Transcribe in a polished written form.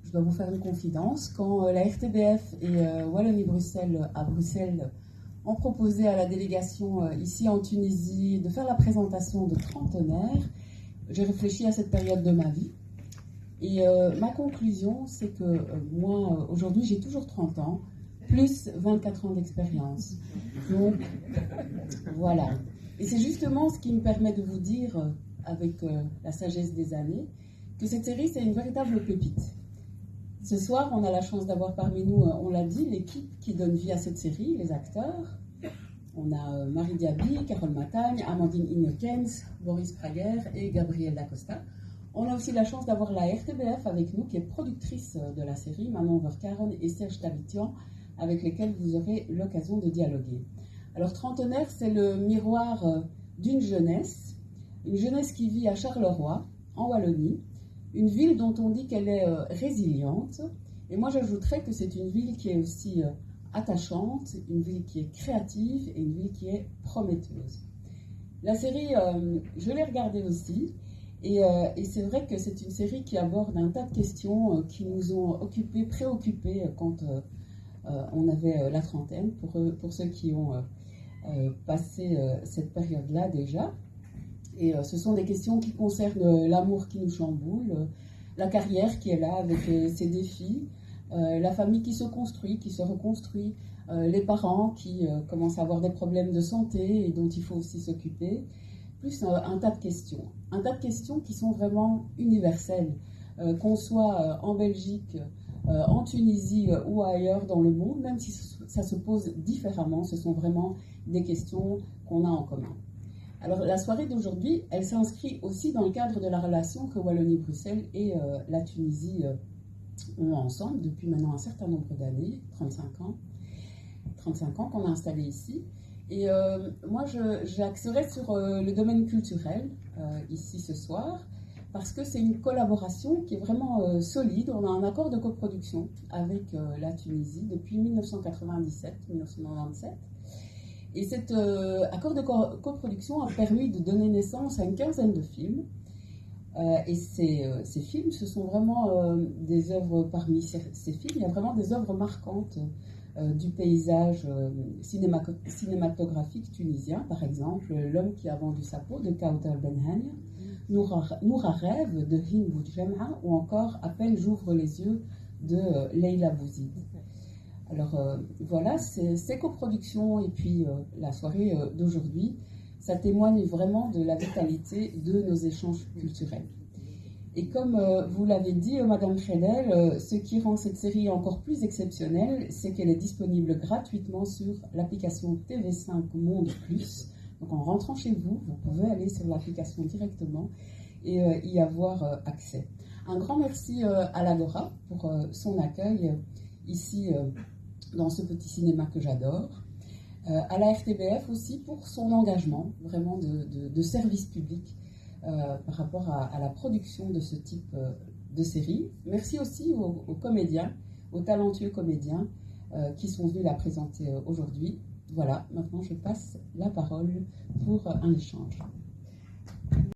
je dois vous faire une confidence. Quand la RTBF et Wallonie-Bruxelles à Bruxelles ont proposé à la délégation ici en Tunisie de faire la présentation de Trentenaire, j'ai réfléchi à cette période de ma vie. Et ma conclusion, c'est que moi, aujourd'hui, j'ai toujours 30 ans, plus 24 ans d'expérience. Donc, voilà. Et c'est justement ce qui me permet de vous dire, avec la sagesse des années, que cette série, c'est une véritable pépite. Ce soir, on a la chance d'avoir parmi nous, on l'a dit, l'équipe qui donne vie à cette série, les acteurs. On a Marie Diaby, Carole Matagne, Amandine Innekens, Boris Prager et Gabriel Dacosta. On a aussi la chance d'avoir la RTBF avec nous, qui est productrice de la série, Manon Verkaren et Serge Tavitian, avec lesquels vous aurez l'occasion de dialoguer. Alors, Trentenaire, c'est le miroir d'une jeunesse, une jeunesse qui vit à Charleroi, en Wallonie, une ville dont on dit qu'elle est résiliente. Et moi, j'ajouterais que c'est une ville qui est aussi attachante, une ville qui est créative et une ville qui est prometteuse. La série, je l'ai regardée aussi, et c'est vrai que c'est une série qui aborde un tas de questions qui nous ont préoccupés quand on avait la trentaine, pour ceux qui ont passé cette période-là déjà. Et ce sont des questions qui concernent l'amour qui nous chamboule, la carrière qui est là avec ses défis, la famille qui se construit, qui se reconstruit, les parents qui commencent à avoir des problèmes de santé et dont il faut aussi s'occuper, plus un tas de questions. Un tas de questions qui sont vraiment universelles, qu'on soit en Belgique, en Tunisie ou ailleurs dans le monde, même si ça se pose différemment, ce sont vraiment des questions qu'on a en commun. Alors la soirée d'aujourd'hui, elle s'inscrit aussi dans le cadre de la relation que Wallonie-Bruxelles et la Tunisie ont ensemble depuis maintenant un certain nombre d'années, 35 ans qu'on a installé ici. Et moi, j'axerai sur le domaine culturel ici ce soir, parce que c'est une collaboration qui est vraiment solide. On a un accord de coproduction avec la Tunisie depuis 1997. Et cet accord de coproduction a permis de donner naissance à une quinzaine de films. Et ces films, ce sont vraiment des œuvres, parmi ces films, il y a vraiment des œuvres marquantes du paysage cinématographique tunisien. Par exemple, L'homme qui a vendu sa peau de Kauter Benhania, Noura Rêve de Hind Boudjemha, ou encore À peine j'ouvre les yeux de Leila Bouzid. Alors voilà, ces coproductions et puis la soirée d'aujourd'hui, ça témoigne vraiment de la vitalité de nos échanges culturels. Et comme vous l'avez dit, Madame Fredel, ce qui rend cette série encore plus exceptionnelle, c'est qu'elle est disponible gratuitement sur l'application TV5 Monde Plus. Donc en rentrant chez vous, vous pouvez aller sur l'application directement et y avoir accès. Un grand merci à l'Agora pour son accueil ici dans ce petit cinéma que j'adore. À la RTBF aussi pour son engagement vraiment de service public par rapport à la production de ce type de série. Merci aussi aux comédiens, aux talentueux comédiens qui sont venus la présenter aujourd'hui. Voilà, maintenant je passe la parole pour un échange.